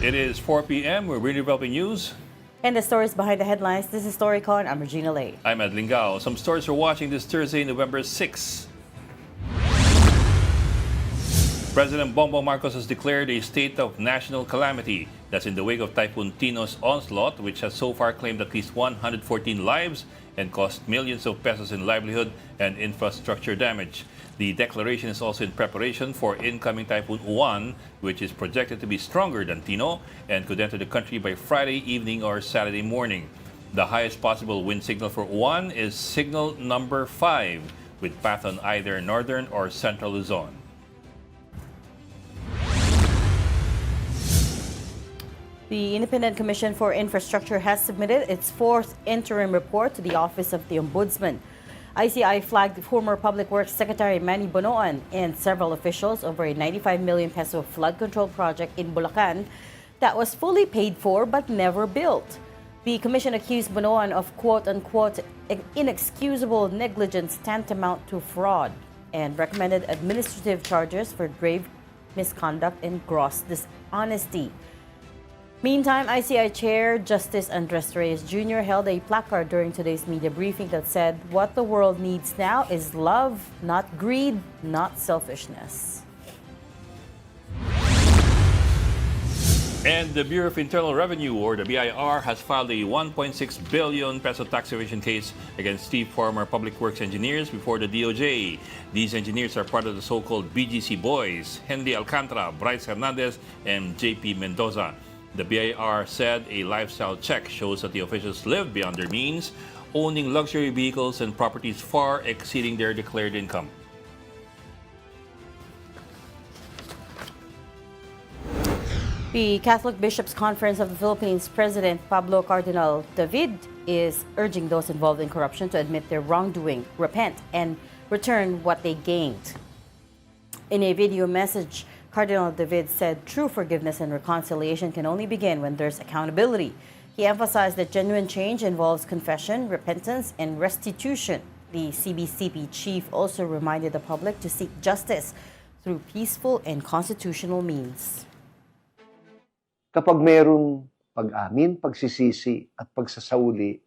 It is 4 p.m. We're reading developing news. And the stories behind the headlines. This is StoryCon. I'm Regina Lay. I'm Ed Lingao. Some stories we're watching this Thursday, November 6. President Bongbong Marcos has declared a state of national calamity. That's in the wake of Typhoon Tino's onslaught, which has so far claimed at least 114 lives and cost millions of pesos in livelihood and infrastructure damage. The declaration is also in preparation for incoming Typhoon Uwan, which is projected to be stronger than Tino and could enter the country by Friday evening or Saturday morning. The highest possible wind signal for Uwan is signal number 5, with path on either northern or central Luzon. The Independent Commission for Infrastructure has submitted its 4th interim report to the Office of the Ombudsman. ICI flagged former Public Works Secretary Manny Bonoan and several officials over a 95 million peso flood control project in Bulacan that was fully paid for but never built. The commission accused Bonoan of quote-unquote inexcusable negligence tantamount to fraud and recommended administrative charges for grave misconduct and gross dishonesty. Meantime, ICI Chair Justice Andres Reyes Jr. held a placard during today's media briefing that said, "What the world needs now is love, not greed, not selfishness." And the Bureau of Internal Revenue, or the BIR, has filed a 1.6 billion peso tax evasion case against 3 former public works engineers before the DOJ. These engineers are part of the so-called BGC boys, Henry Alcantara, Bryce Hernandez, and JP Mendoza. The BIR said a lifestyle check shows that the officials live beyond their means, owning luxury vehicles and properties far exceeding their declared income. The Catholic Bishops' Conference of the Philippines President Pablo Cardinal David is urging those involved in corruption to admit their wrongdoing, repent, and return what they gained. In a video message, Cardinal David said true forgiveness and reconciliation can only begin when there's accountability. He emphasized that genuine change involves confession, repentance, and restitution. The CBCP chief also reminded the public to seek justice through peaceful and constitutional means. Kapag mayroong pag-amin, pagsisisi at pagsasauli,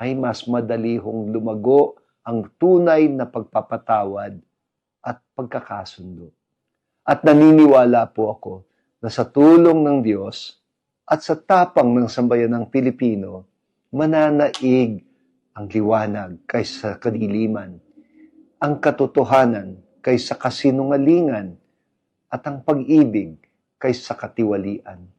ay mas madali hong lumago ang tunay na pagpapatawad at pagkakasundo. At naniniwala po ako na sa tulong ng Diyos at sa tapang ng sambayanang Pilipino, mananaig ang liwanag kaysa kadiliman, ang katotohanan kaysa kasinungalingan, at ang pag-ibig kaysa katiwalian.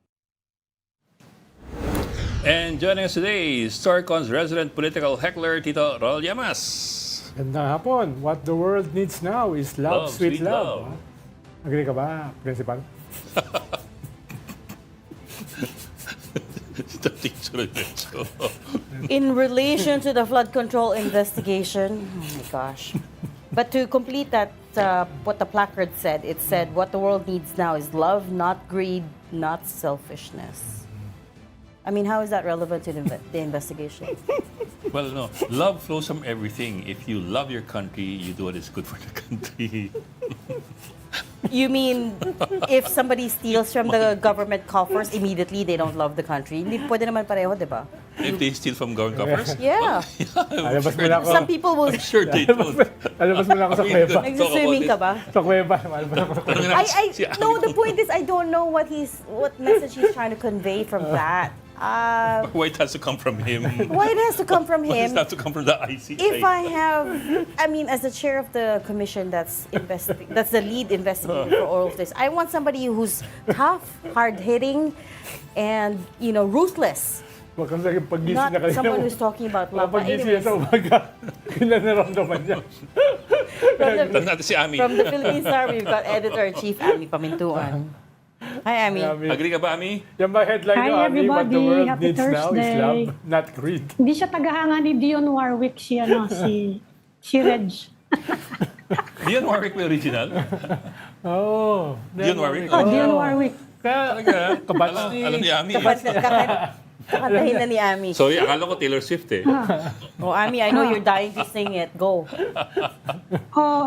And joining us today is StoryCon's resident political heckler, Tito Rol Llamas. Gandang hapon. What the world needs now is love, sweet love. Agree ka ba, Principal? In relation to the flood control investigation, oh my gosh. But to complete that, what the placard said, it said, "What the world needs now is love, not greed, not selfishness." I mean, how is that relevant to the investigation? Well, no. Love flows from everything. If you love your country, you do what is good for the country. You mean if somebody steals from the government coffers, immediately they don't love the country? Hindi pwede naman pareho, di ba? If they steal from government coffers? Yeah. Alabas mo na ako. Some people will... I'm sure they don't. Alabas mo na ako sa kuweba. Nagsuswimming ka ba? Sa kuweba. Alabas mo na ako sa kuweba. No, the point is I don't know what message he's trying to convey from that. Why it has to come from him? Why it has to come from Why him? it has to come from the ICI? If I mean, as the chair of the commission that's the lead investigator for all of this, I want somebody who's tough, hard-hitting, and, ruthless. Huwag kang saging pag-gising na Not kanina. someone who's talking about love. But Pag-gising anyways, sa umaga, kailan naramdaman niya? Tanong natin si Ami. from the Philippine Star, we've got Editor-in-Chief Ami Pamintuan. Hi, Ami. Agree ka ba, Ami? Yan ba headline Hi, nyo, Ami? What the everybody. world Happy needs now is Thursday. love, not greed. Hindi siya tagahanga ni Dionne Warwick, si Reg. Dionne Warwick ba original? Oh. Dionne Warwick? Oh, Dionne Warwick. Talaga? Kabats ni... Alam ni Ami. Kakantahin na ni Ami. Sorry, akala ko Taylor Swift eh. Oh, Ami, I know you're dying to sing it. Go. Oh,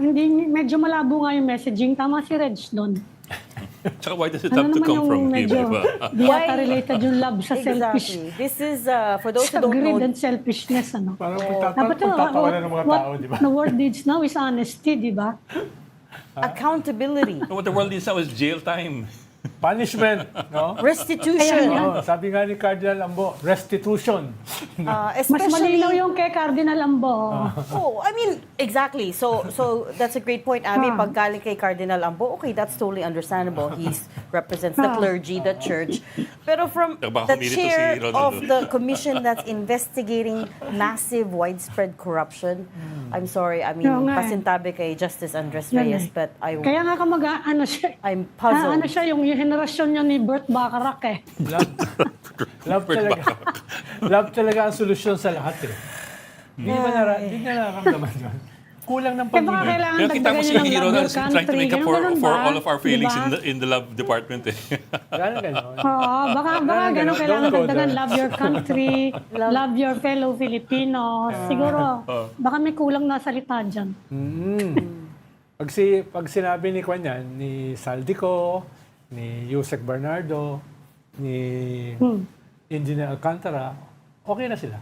hindi, medyo malabo nga yung messaging. Tama si Reg doon. Tsaka why does it Ano have to naman come yung from him, medyo di ba? di yata related yung love sa selfish. Exactly. This is, for those who Sa don't know, greed and selfishness, ano? Parang Dapat yun, pagtatawanan ng mga what tao, di ba? the world needs now is honesty, di ba? accountability, What the world needs now is jail time. Punishment, no? restitution, Oh, sabi nga ni Cardinal Ambo, restitution. Mas especially... malinaw yung kay Cardinal Ambo. Oh, I mean, exactly. So that's a great point, Ami. Pag galing kay Cardinal Ambo, okay, that's totally understandable. He represents the clergy, the church. Pero from Baka the humilito chair si Ronaldo. of the commission that's investigating massive, widespread corruption, I'm sorry, I mean, Oo nga eh. pasintabi kay Justice Andres Yan Reyes, eh. but Kaya nga ano siya, I'm puzzled. ano siya, yung henerasyon niya ni Bert Bacharach eh. Love talaga. Love talaga ang solusyon sa lahat eh. Hindi niya nararamdaman yun. Kulang ng Kaya baka pag-ibig. kailangan Kaya kita mo dagdagan si niya ng Hero love na your trying to country. make up Ganun for ba? all of our feelings Diba? in the love department eh. Gano'n. Oo, baka Ganun, ganun kailangan don't go dagdagan. there. Love your country, love your fellow Filipinos. Siguro, baka may kulang na salita dyan. Pag sinabi ni Kwan yan, ni Zaldico, ni Yusek Bernardo, ni Engineer Alcantara, okay na sila.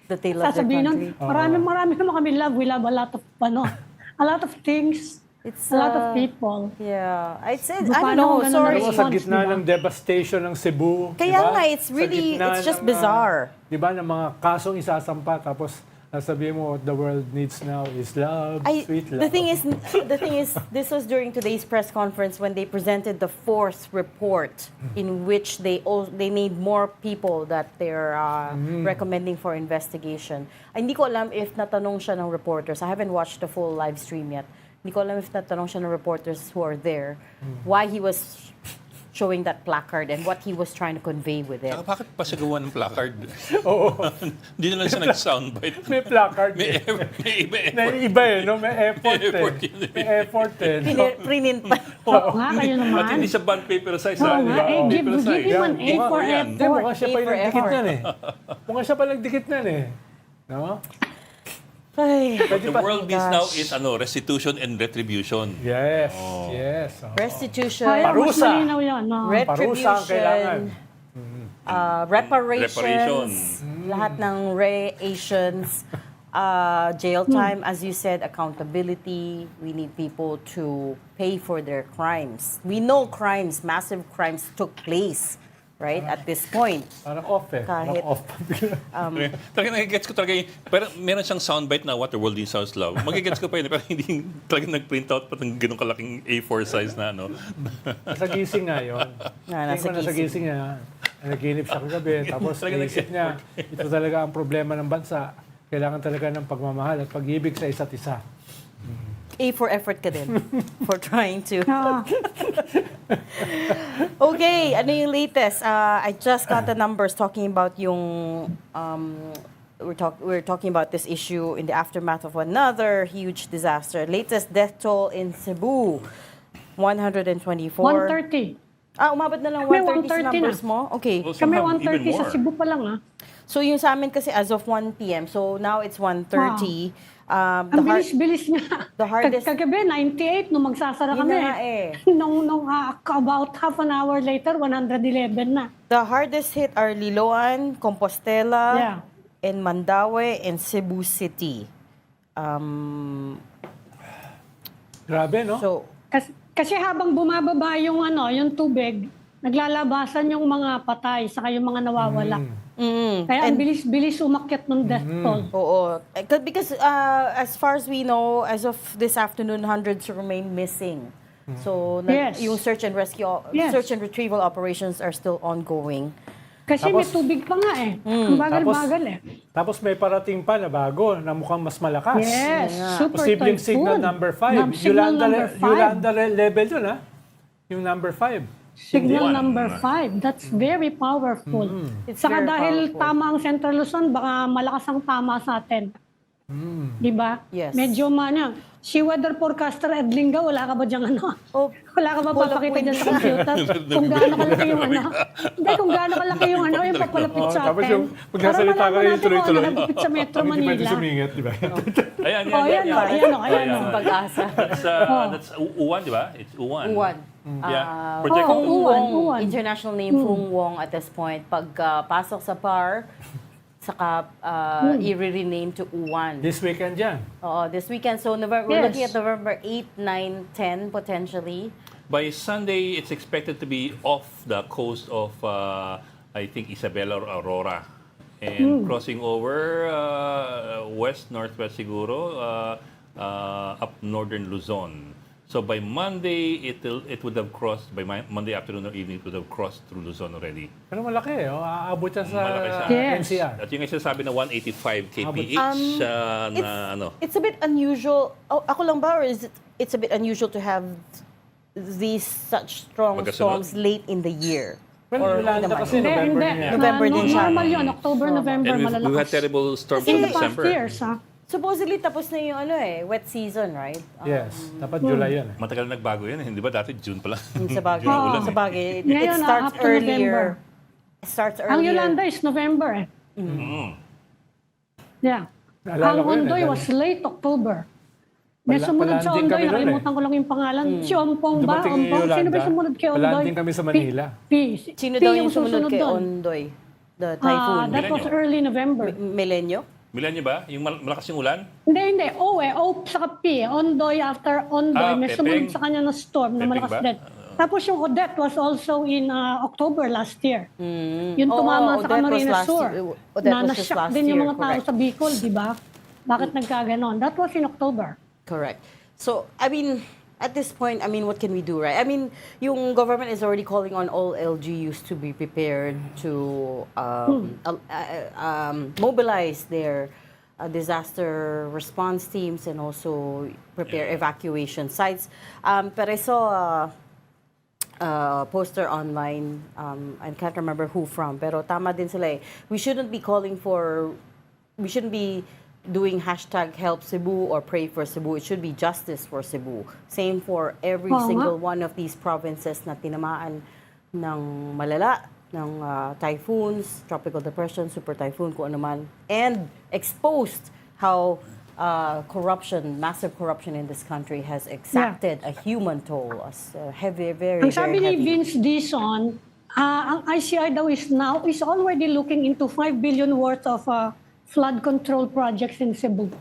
That they love their Sasabihin country. nun, marami naman kami love. We love a lot of, a lot of things, It's, a lot of people. Yeah. I said, I Paano don't know, ganun sorry. na Alam mo, sa Response, gitna diba? ng devastation ng Cebu, Kaya diba? nga, it's Sa really, gitna it's just ng, bizarre. Diba, ng mga kasong isasampa, tapos sabihin mo, what the world needs now is love, sweet love. The thing is, this was during today's press conference when they presented the fourth report in which they named more people that they're recommending for investigation. Ay, hindi ko alam if natanong siya ng reporters. I haven't watched the full live stream yet. Hindi ko alam if natanong siya ng reporters who are there why he was showing that placard and what he was trying to convey with it. Bakit pa siya gawa ng placard? Oo. Hindi na lang siya nag-soundbite. May placard. May iba eh. May iba eh, no? May effort May effort eh. yun eh. May effort eh. No? Prinint pa. Oo nga, kayo At naman. hindi siya bond paper size. Oo ha? nga, Bond give paper size. him an A for Yan. Hindi, effort. mukha siya pa yung For nagdikit effort. nan eh. Mukha siya pa nagdikit nan eh. No? Ay, What the world needs now is restitution and retribution. Yes. Yes. Oh. restitution, Kaya mas Parusa. malinaw yan. No? Parusa ang kailangan. reparations, lahat ng re-Asians, jail time, as you said, accountability. We need people to pay for their crimes. We know crimes, massive crimes took place, right, at this point. Parang off eh. Kahit- Parang off. Talaga nagigets ko talaga yung, pero meron siyang soundbite na what the world needs now is love. Magigets ko pa yun, pero hindi talaga nag-print out pa ng ganun kalaking A4 size na, no? Nasa gising nga yun. Nasa Tingin ko nasa gising niya. Naginip siya kagabi. Tapos Talaga naisip niya, ito talaga ang problema ng bansa. Kailangan talaga ng pagmamahal at pag-ibig sa isa't isa. A for effort ka din for trying to. Ah, Okay, ano yung latest? I just got the numbers talking about yung we're talking about this issue in the aftermath of another huge disaster. Latest death toll in Cebu, 124. 130. Umabot na lang May 130 sa 130 numbers na. mo? Okay. Well, Kami somehow even 130 sa more. Cebu pa lang ah. So yung sa amin kasi as of 1 p.m. So now it's 1:30. Ang bilis-bilis niya. the hardest- Kagabi, 98 nung magsasara Yun kami. na nga eh. Nung about half an hour later, 111 na. The hardest hit are Liloan, Compostela, Yeah. and Mandaue, and Cebu City. Grabe, no? So, Kasi habang bumababa yung tubig, naglalabasan yung mga patay saka yung mga nawawala. Kaya ang bilis-bilis umakyat ng death toll. oo. Because as far as we know, as of this afternoon, hundreds remain missing. So, Yes. yung search and rescue, Yes. search and retrieval operations are still ongoing. Kasi may Tapos- tubig pa nga eh. Ang bagal-bagal eh. Tapos may parating pa na bago na mukhang mas malakas. Yes, super Posibleng typhoon. signal number 5. Signal number 5. Yolanda level yun, ha? Yung number 5. Signal number 5. That's very powerful. It's Saka very dahil powerful. tama ang Central Luzon, baka malakas ang tama sa atin. Di ba? Yes. Medyo si weather forecaster Ed Linga, wala ka ba diyang ano? Oh, Wala ka ba full of papakita dyan sa wind. computer? Kung gaano kalaki yung ano? Hindi, kung gaano kalaki yung ano, yung papalapit sa Tapos atin. yung pagkasalita ka yung tuloy-tuloy. Nakagupit sa Metro Hindi pwede Manila. sumingit, di ba? Ayan, Oh, ayan o. Pag-asa. That's Uwan, di ba? It's Uwan. Uwan. Yeah. Project. Fung Uwan, Wong, Uwan. international name Fung Wong at this point. Pagpasok sa PAR, saka i-rename to Uwan. This weekend yan. Oo, this weekend. So we're Yes. looking at November 8, 9, 10 potentially. By Sunday, it's expected to be off the coast of, I think, Isabela or Aurora. And crossing over west-northwest siguro, up northern Luzon. So by Monday, it would have crossed, by Monday afternoon or evening, it would have crossed through Luzon already. Pero malaki, aabot yan sa Malaki siya. Yes. NCR. At yung sabi na 185 kph na ano. It's a bit unusual. Oh, ako lang ba, or is it's a bit unusual to have these such strong Magkasunod? storms late in the year? Well, Or Yolanda naman? kasi Hindi, November hindi. niya. November din siya. Normal yun. October, November, And we've had malalakas. terrible storms In in the past December. years, Supposedly tapos na yung wet season, right? Yes, dapat July yan. Matagal nagbago yan. Hindi ba dati June pa lang? Sa bagay. June ulan Sa eh. bagay. It Ngayon, starts up to November. earlier. It starts Ang earlier. Yolanda is November eh. Yeah. Naalala Ang ko yun, Ondoy eh. was late October. May sumunod sa palanding Ondoy, kami nun, nakalimutan ko lang yung pangalan. Si Ompong ba? Dumating yung Ompong? Sino ba Yolanda, yung sumunod kay Ondoy? palanding kami sa Manila. P. Sino P daw yung sumunod kay doon. Ondoy? The typhoon. That was Milenyo. early November. Milenyo? Milan niyo ba? Yung malakas yung ulan? Hindi. O saka P. Ondoy after Ondoy. May Pepeng. sumunod sa kanya na storm na Pepeng malakas ba? din. Tapos yung Odette was also in October last year. Yung Oo, tumama sa Odette was Camarines last Sur. year. Odette Na was just nashock last din yung year, mga tao correct. sa Bicol, di ba? Bakit nagkaganon? That was in October. Correct. So, I mean, at this point, I mean, what can we do, right? I mean, yung government is already calling on all LGUs to be prepared to mobilize their disaster response teams and also prepare evacuation sites. But I saw a poster online, I can't remember who from, pero tama din sila eh. We shouldn't be doing hashtag help Cebu or pray for Cebu. It should be justice for Cebu. Same for every Oo nga. single one of these provinces na tinamaan ng malala, ng typhoons, tropical depression, super typhoon, kung ano man, and exposed how massive corruption in this country has exacted a human toll, as heavy, very, Ang very sabi ni heavy. Vince Dison, ang ICI daw is already looking into 5 billion worth of flood control projects in Cebu.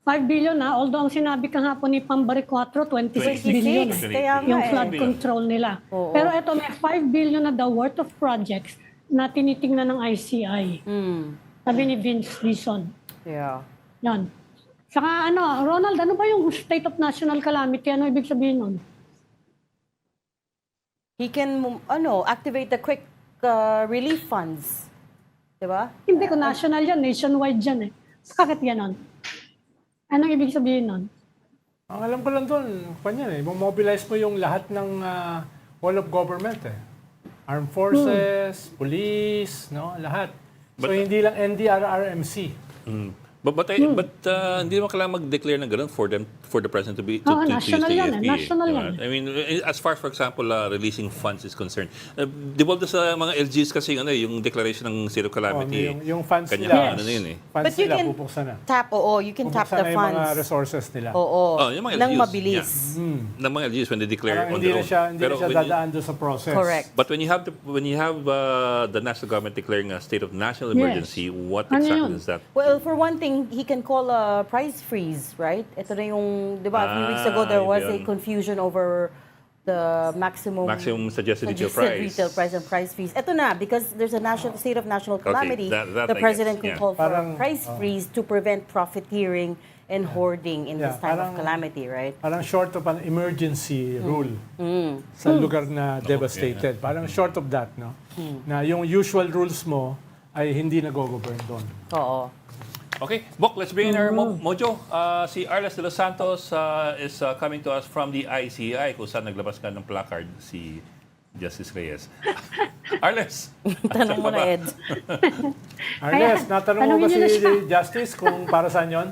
5 billion although ang sinabi kahapon ni Pambari 4, 26 billion 26, kaya nga yung eh. flood control nila. Oo. Pero ito may 5 billion na daw worth of projects na tinitingnan ng ICI. Sabi ni Vince Dison. Yeah. Yan. Saka Ronald, ano ba yung state of national calamity? Ano ibig sabihin nun? He can, activate the quick relief funds. Diba? Hindi ko national yan, nationwide yan eh. Bakit ganon? Anong ibig sabihin nun? Ang alam ko lang doon, mobilize mo yung lahat ng whole of government eh. Armed forces, police, lahat. So hindi lang NDRRMC. But hindi naman kailangan mag-declare ng ganun for the president to use the national yan AFP. national yan. I mean, as far, for example, releasing funds is concerned, di ba sa mga LGs kasi yung declaration ng state of calamity, Yung funds kanya nila. ano na yun eh. Funds But you nila, can pupuksan na. you can tap Pupuksan the na yung mga funds. resources nila. Oo. Yung mga Nang LGUs, mabilis. Ng mga LGs when they declare Parang on hindi their na own. siya when you- dadaan doon sa process. Correct. But when you have the national government declaring a state of national Yes. emergency, what Ano exactly yun? is that? Well, for one thing, he can call a price freeze, right? Ito na yung, di ba, a few weeks ago, there was a yun. confusion over the maximum Suggested retail retail price. price and price freeze. Ito na, because there's a state of national calamity, that the I president guess, can yeah. call for a Parang, price freeze to prevent profiteering and hoarding in this Yeah, time of parang- calamity, right? Parang short of an emergency rule sa lugar na devastated. Parang short of that, no? Na yung usual rules mo ay hindi nag-govern doon. Oo. Okay, Bok, let's bring in our mojo. Si Arles de los Santos is coming to us from the ICI kung saan naglabas ka ng placard si Justice Reyes. Arles. Tanong mo na, Ed. Arles, natanong mo ba tanungin niyo na si siya. Justice kung para saan yun?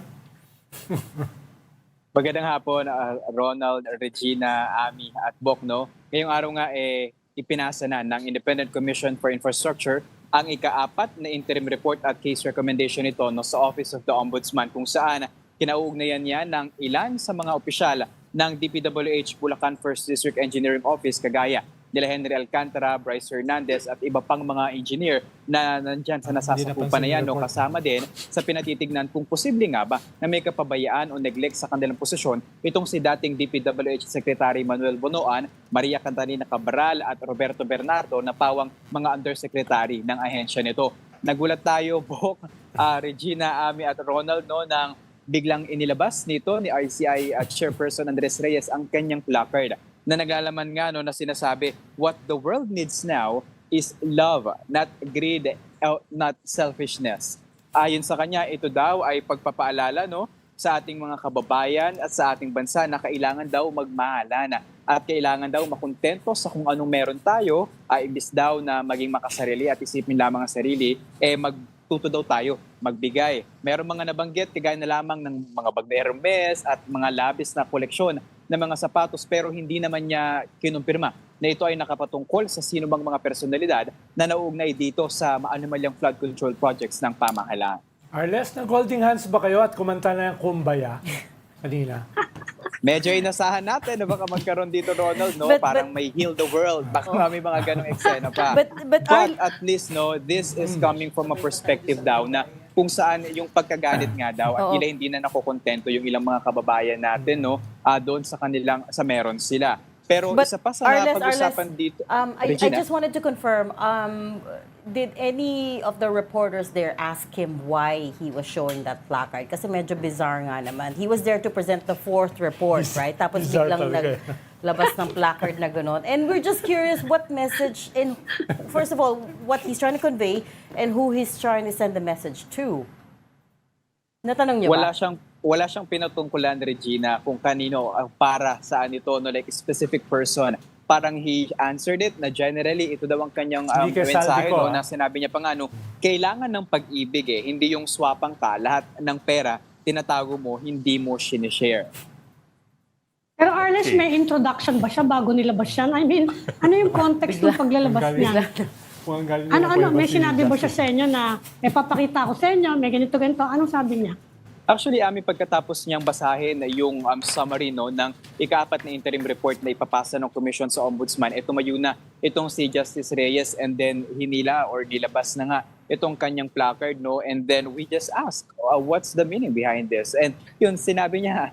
Magandang hapon, Ronald, Regina, Ami at Bok, no? Ngayong araw nga ipinasa na ng Independent Commission for Infrastructure ang ika-4 na interim report at case recommendation nito no, sa Office of the Ombudsman kung saan kinauugnayan niya ng ilan sa mga opisyal ng DPWH Bulacan 1st District Engineering Office kagaya nila Henry Alcantara, Bryce Hernandez at iba pang mga engineer na nandyan sa nasasakupan na yan no, kasama din sa pinatitignan kung posible nga ba na may kapabayaan o neglect sa kanilang posisyon itong si dating DPWH Secretary Manuel Bonoan, Maria Catalina Cabral at Roberto Bernardo na pawang mga undersecretary ng ahensya nito. Nagulat tayo, Bok, Regina, Ami at Ronald no, ng biglang inilabas nito ni ICI at Chairperson Andres Reyes ang kanyang placard na naglalaman nga no, na sinasabi, what the world needs now is love, not greed, not selfishness. Ayon sa kanya, ito daw ay pagpapaalala no, sa ating mga kababayan at sa ating bansa na kailangan daw magmahalan at kailangan daw makontento sa kung anong meron tayo, imbis daw na maging makasarili at isipin lamang ang sarili, magtuto daw tayo, magbigay. Meron mga nabanggit, kagaya na lamang ng mga bag na Hermes at mga labis na koleksyon ng mga sapatos pero hindi naman niya kinumpirma na ito ay nakapatungkol sa sino bang mga personalidad na nauugnay dito sa maanumalyang flood control projects ng pamahalaan. Arles, nag-holding hands ba kayo at kumanta na yung Kumbaya kanina? Medyo inasahan natin na baka magkaroon dito, Ronald, no? Parang may heal the world. Baka may mga ganong eksena pa. But at least, no, this is coming from a perspective daw na kung saan yung pagkagalit nga daw at hindi na nakokontento yung ilang mga kababayan natin, no, doon sa kanilang, sa meron sila. Pero isa pa sa napag-usapan dito, I just wanted to confirm, did any of the reporters there ask him why he was showing that placard? Kasi medyo bizarre nga naman. He was there to present the 4th report, right? Tapos biglang naglabas ng placard na gano'n. And we're just curious what message, first of all, what he's trying to convey and who he's trying to send the message to. Natanong niyo ba? Wala siyang pinatungkulan, Regina, kung kanino para saan ito, no, like specific person. Parang he answered it na generally ito daw ang kanyang mensahe no, na sinabi niya pa nga no, kailangan ng pag-ibig hindi yung swapang ka, lahat ng pera tinatago mo, hindi mo sinishare. Pero Arles, may introduction ba siya bago nilabas yan? I mean, ano yung context ng paglalabas niya? May sinabi ba siya sa inyo na may papakita ko sa inyo, may ganito. Anong sabi niya? Actually, pagkatapos niyang basahin yung summary no, ng ika-4 na interim report na ipapasa ng Commission sa Ombudsman, tumayo na itong si Justice Reyes and then hinila or nilabas na nga itong kanyang placard. No? And then we just ask, what's the meaning behind this? And yun, sinabi niya,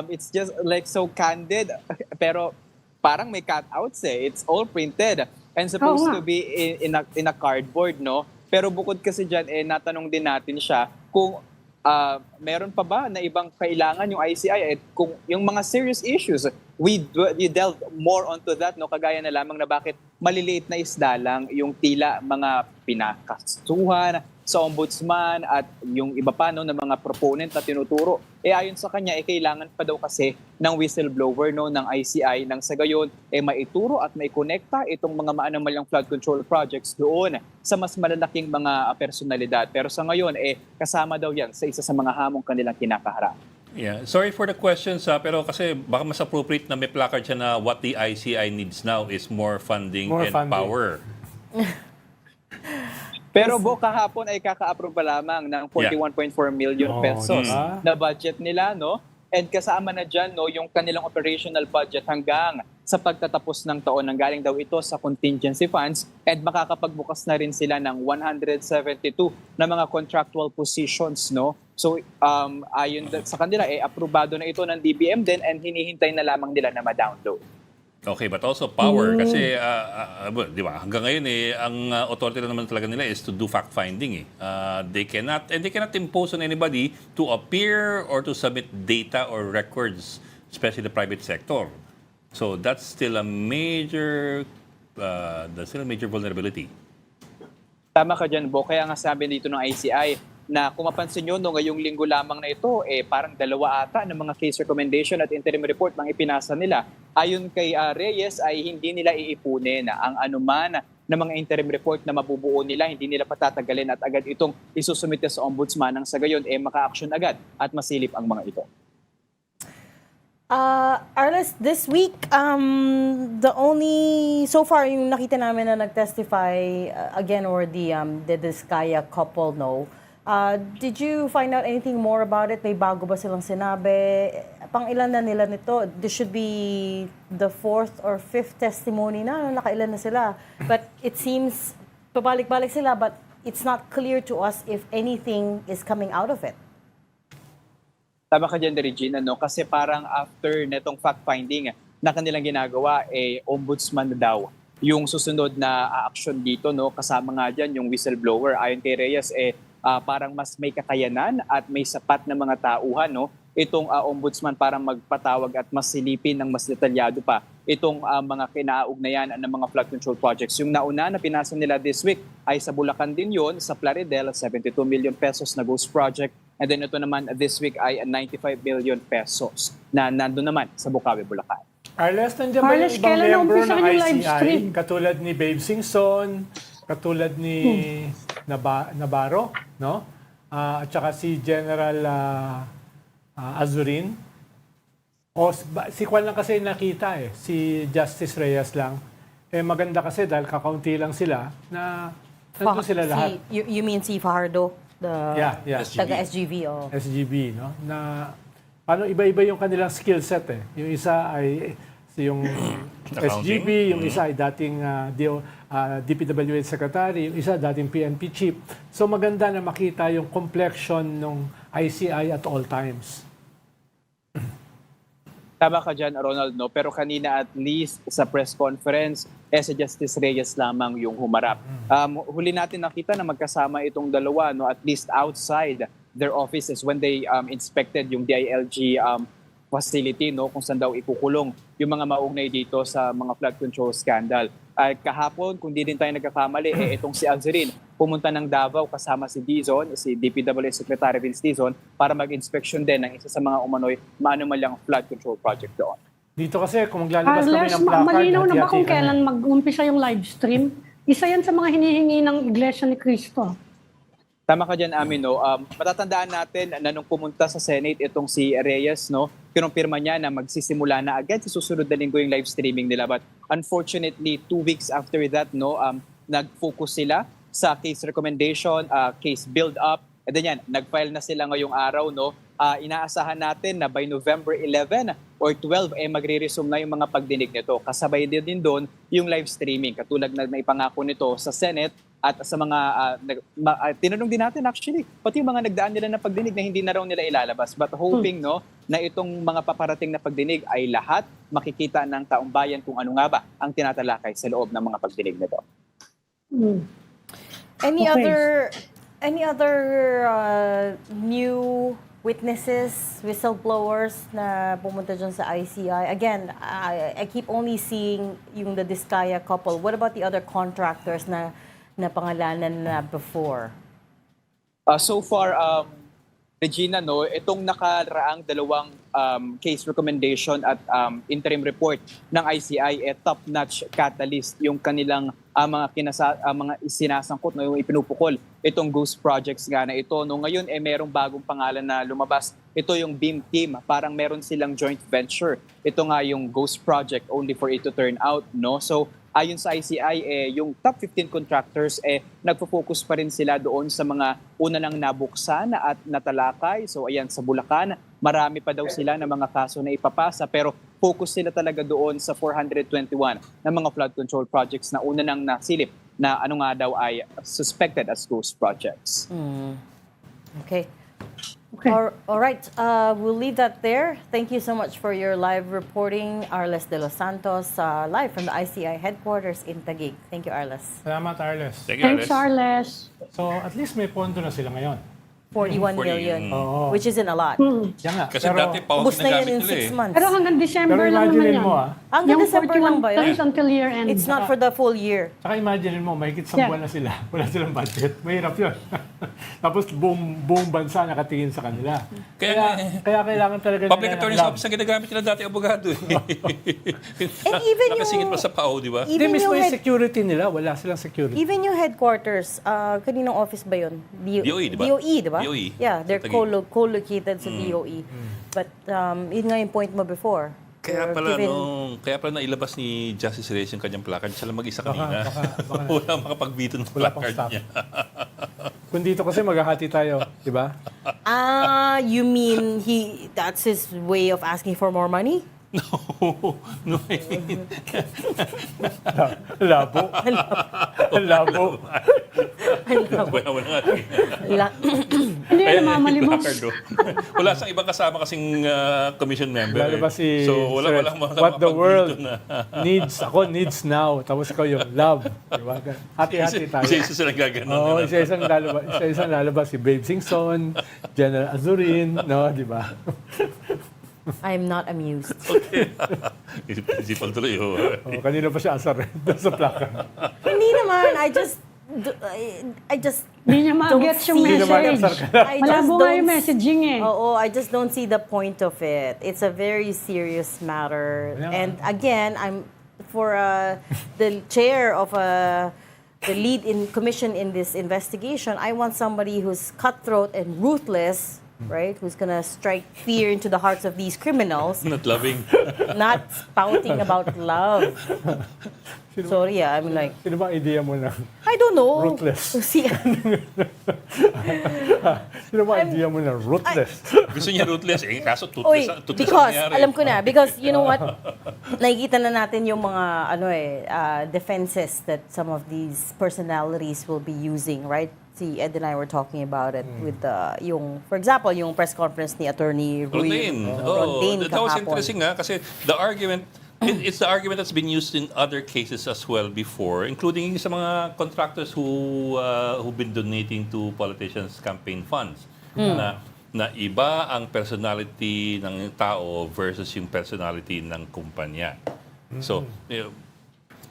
it's just like so candid, pero parang may cutouts It's all printed and supposed to be in a cardboard. No? Pero bukod kasi dyan, natanong din natin siya kung meron pa ba na ibang kailangan yung ICI at kung yung mga serious issues, we delve more onto that, no, kagaya na lamang na bakit maliliit na isda lang yung tila mga pinakasuhan sa ombudsman at yung iba pa no, na mga proponent na tinuturo. Ayon sa kanya, kailangan pa daw kasi ng whistleblower no, ng ICI nang sa gayon, maituro at maikonekta itong mga maanomalyang flood control projects doon sa mas malalaking mga personalidad. Pero sa ngayon, kasama daw yan sa isa sa mga hamong kanilang kinakaharap. Yeah, sorry for the questions pero kasi baka mas appropriate na may placard siya na what the ICI needs now is more funding and power. Pero kahapon ay kaka-approve pa lamang ng 41.4 million pesos na budget nila, no? And kasama na dyan, no, yung kanilang operational budget hanggang sa pagtatapos ng taon. Nanggaling daw ito sa contingency funds and makakapagbukas na rin sila ng 172 na mga contractual positions, no? So, ayon sa kanila, aprobado na ito ng DBM din and hinihintay na lamang nila na ma-download. Okay, but also power kasi di ba hanggang ngayon ang authority naman talaga nila is to do fact finding they cannot impose on anybody to appear or to submit data or records, especially the private sector. So that's still a major vulnerability. Tama ka dyan, Bo. Kaya nga sabi dito ng ICI na kung mapansin nyo, no, ngayong linggo lamang na ito, parang 2 ata ng mga case recommendation at interim report ng ipinasa nila Ayon kay Reyes ay hindi nila iipunin ang anuman na mga interim report na mabubuo nila, hindi nila patatagalin at agad itong isusumite sa ombudsman nang sa gayon maka-action agad at masilip ang mga ito. Arles, this week, the only, so far, yung nakita namin na nag-testify, again, or the Diskaya couple, no? Did you find out anything more about it? May bago ba silang sinabi? Pang ilan na nila nito? This should be the 4th or 5th testimony na, nakailan na sila. But it seems, pabalik-balik sila, but it's not clear to us if anything is coming out of it. Tama ka dyan, Regina, no? Kasi parang after netong fact-finding na kanilang ginagawa, ombudsman na daw yung susunod na action dito, no? Kasama nga dyan yung whistleblower. Ayon kay Reyes, parang mas may kakayanan at may sapat na mga tauhan, no? Itong ombudsman para magpatawag at mas silipin ng mas detalyado pa itong mga kinaugnayan ng mga flood control projects. Yung nauna na pinasa nila this week ay sa Bulacan din yon, sa Plaridel, 72 million pesos na ghost project. And then ito naman this week ay 95 million pesos na nandun naman sa Bukawi, Bulacan. Arles, nandiyan ba yung Arles, ibang kailan member naumpisa ng yung live stream? ICI? Katulad ni Babe Singson, katulad ni Navarro, no? At saka si General Azurin. O si Kwan lang kasi nakita si Justice Reyes lang. Maganda kasi dahil kakaunti lang sila na nandun sila lahat. You mean si Fajardo? Yeah. Taga SGV, oh. SGB, no? Na paano iba-iba yung kanilang skill set eh. Yung isa ay yung SGB, yung isa ay dating DPWH Secretary, yung isa dating PNP Chief. So maganda na makita yung complexion ng ICI at all times. Tama ka dyan, Ronald, no? Pero kanina at least sa press conference, si Justice Reyes lamang yung humarap. Huli natin nakita na magkasama itong dalawa, no? At least outside their offices when they inspected yung DILG facility, no? Kung saan daw ikukulong yung mga maugnay dito sa mga flood control scandal. Kahapon, kung di din tayo nagkakamali, itong si Alzerin pumunta ng Davao kasama si Dizon, si DPWH Secretary Vince Dizon, para mag-inspection din ng isa sa mga umano'y maanumalyang flood control project doon. Dito kasi, kung maglalabas kami Arles, ng placard, malinaw na ba hati-hati kung kami. kailan mag-umpisa yung live stream? Isa yan sa mga hinihingi ng Iglesia ni Cristo. Tama ka dyan, Amin, no? Matatandaan natin na nung pumunta sa Senate itong si Reyes, no? Kinumpirma niya na magsisimula na agad sa susunod na linggo yung live streaming nila. But unfortunately, 2 weeks after that, no, nag-focus sila sa case recommendation, case build-up. And then yan, nag-file na sila ngayong araw, no? Inaasahan natin na by November 11 or 12, magre-resume na yung mga pagdinig nito. Kasabay din doon yung live streaming, katulad na naipangako nito sa Senate at sa mga, tinanong din natin actually, pati yung mga nagdaan nila ng pagdinig na hindi na raw nila ilalabas. But hoping, no, na itong mga paparating na pagdinig ay lahat makikita ng taong bayan kung ano nga ba ang tinatalakay sa loob ng mga pagdinig nito. Any Okay. other new witnesses, whistleblowers na pumunta dyan sa ICI? Again, I keep only seeing yung the Diskaya couple. What about the other contractors na pangalanan na before? So far, Regina, no, itong nakaraang dalawang case recommendation at interim report ng ICI, top-notch catalyst yung kanilang mga sinasangkot, no, yung ipinupukol itong ghost projects nga na ito. No, ngayon, merong bagong pangalan na lumabas. Ito yung BIM team. Parang meron silang joint venture. Ito nga yung ghost project, only for it to turn out. No? So, ayon sa ICI, yung top 15 contractors, nagpo-focus pa rin sila doon sa mga una nang nabuksan at natalakay. So ayan, sa Bulacan, marami pa daw sila na mga kaso na ipapasa, pero focus sila talaga doon sa 421 na mga flood control projects na una nang nasilip na ano nga daw ay suspected as ghost projects. Okay. Okay. All right. We'll leave that there. Thank you so much for your live reporting, Arles de los Santos, live from the ICI headquarters in Taguig. Thank you, Arles. Salamat, Arles. Thank you, Thanks, Alex. Arles. So, at least may pondo na sila ngayon. 41 million, Oo. which isn't a lot. Yan nga. Kasi dati pa Ubus na yan ginagamit in nila 6 months. Pero hanggang December Pero lang naman imagine yan. mo Hanggang Yung December lang ba 41 yun? times until year end. It's not for the full year. Tsaka imagine mo, mahigit sa Yeah. buwan na sila. Wala silang budget. Mahirap yun. Tapos buong bansa nakatingin sa kanila. Kaya kailangan talaga Public nila Attorney's ng Office ang ginagamit nila dati, abogado. And even Nakasingit yung- pa sa PAO, di ba? Hindi, Even mismo yung yung head, security nila, wala silang security. even yung headquarters, kaninong office ba yun? DOE, di ba? DOE, di ba? DOE. Yeah, they're Sa Taguig. co-located sa DOE. But yun nga yung point mo before. Kaya You're pala, given- kaya pala nailabas ni Justice Reyes yung kanyang placard. Siya lang mag-isa kanina. baka- Wala makapagbito ng Wala pang placard staff. niya. Kung dito kasi maghahati tayo, di ba? You mean that's his way of asking for more money? No, I mean, Labo. Labo. wala nga. La- Hindi, Ayan, namamalimos. placard, oh. Wala sang ibang kasama kasing commission member. Lalo ba si So, Sir, walang what the mapagbito world na. needs now. Tapos ikaw yung love. Di ba? Hati-hati tayo. Isa-isa silang gaganon. Oo, isa-isang lalabas si Babe Singson, General Azurin, no, di ba? I'm not amused. Principal tuloy. Oh. Oh, kanina pa siya asar doon sa plaka. Hindi naman. I just Hindi niya don't ma-get yung see Hindi naman message. asar ka. I Malabo just nga don't yung messaging eh. I just don't see the point of it. It's a very serious matter. Yeah. And again, I'm for the chair of the lead in commission in this investigation. I want somebody who's cutthroat and ruthless, right? Who's gonna strike fear into the hearts of these criminals, Not loving. not spouting about love. Sorry, I'm like, Sino ba ang idea mo na? I don't know. Ruthless. See, Sino ba ang idea mo na ruthless? Gusto niya ruthless. Eh, kaso Oy, toothless because, ang nangyari. alam ko na, because you know what, nakikita na natin yung mga, defenses that some of these personalities will be using, right? Si Ed and I were talking about it with for example, yung press conference ni Attorney Rondain. Rondain That was kahapon. interesting kasi the argument, it's the argument that's been used in other cases as well before, including sa mga contractors who've been donating to politicians' campaign funds. Na iba ang personality ng tao versus yung personality ng kumpanya. So,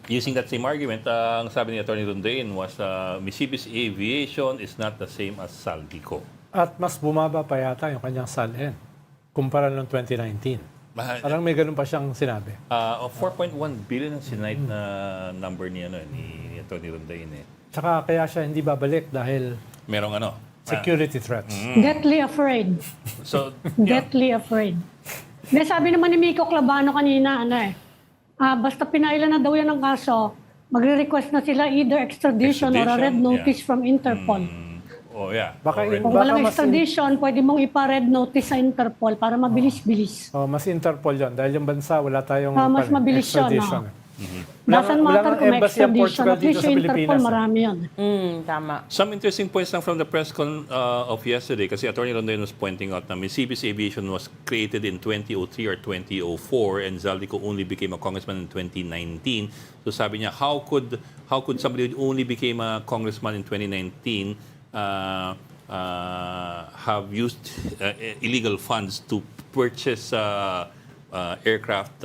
using that same argument, ang sabi ni Attorney Rondain was Mississippi's Aviation is not the same as Zaldico. At mas bumaba pa yata yung kanyang SALN kumpara noong 2019. Parang may ganun pa siyang sinabi. 4.1 billion ang sinight na number ni Attorney Rondain. Tsaka kaya siya hindi babalik dahil Merong security threats. Deathly afraid. So, yeah. Deathly afraid. May sabi naman ni Miko Clavano kanina, basta pinailan na daw yan ng kaso, magre-request na sila either extradition or a red Extradition, notice from Interpol. Oh, yeah. Baka Already. Kung Baka walang mas extradition, pwede mong ipa-red notice sa Interpol para mabilis-bilis. mas Interpol yun. Dahil yung bansa, wala tayong Mas mabilis yun, extradition. Doesn't matter kung may embassy ang extradition. Portugal At least dito sa yung Interpol, Pilipinas. marami yun. Tama. Some interesting points lang from the press con of yesterday kasi Attorney Rondain was pointing out na Mississippi's Aviation was created in 2003 or 2004 and Zaldico only became a congressman in 2019. So sabi niya, how could somebody who only became a congressman in 2019 have used illegal funds to purchase aircraft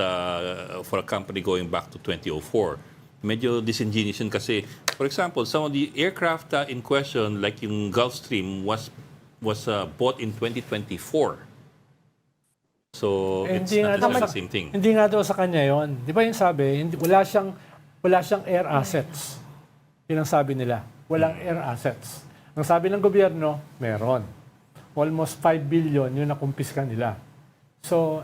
for a company going back to 2004. Medyo disingenuous yun kasi, for example, some of the aircraft in question, like yung Gulfstream, was bought in 2024. So, it's Hindi nga not daw the same thing. Hindi nga daw sa kanya yon. Di ba yung sabi, wala siyang air assets. Yun ang sabi nila. Walang air assets. Ang sabi ng gobyerno, meron. Almost 5 billion yun na kumpiska nila. So,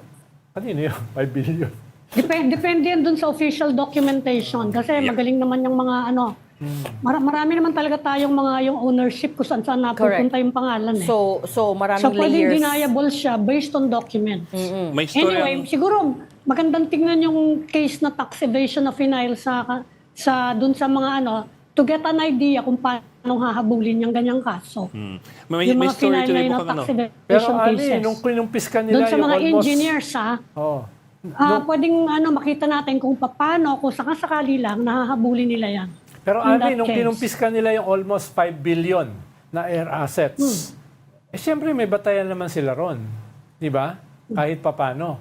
kanino yun? 5 billion. Depende yan dun sa official documentation. Kasi magaling naman yung mga marami naman talaga tayong yung ownership kung saan napupunta yung pangalan. So maraming So, pwedeng layers. deniable siya based on document. May story Anyway, siguro magandang tingnan yung case na tax evasion na final dun sa mga to get an idea kung paano hahabulin yung ganyang kaso. may Yung mga story final tuloy na mukhang tax Pero evasion Ali, cases. nung kinumpiska nila Doon sa yung mga almost... engineers, pwedeng makita natin kung paano, kung sakasakali lang, nahahabulin nila yan. Pero In Ali, that nung case. kinumpiska nila yung almost 5 billion na air assets, Siyempre may batayan naman sila ron. Di ba? Kahit papano.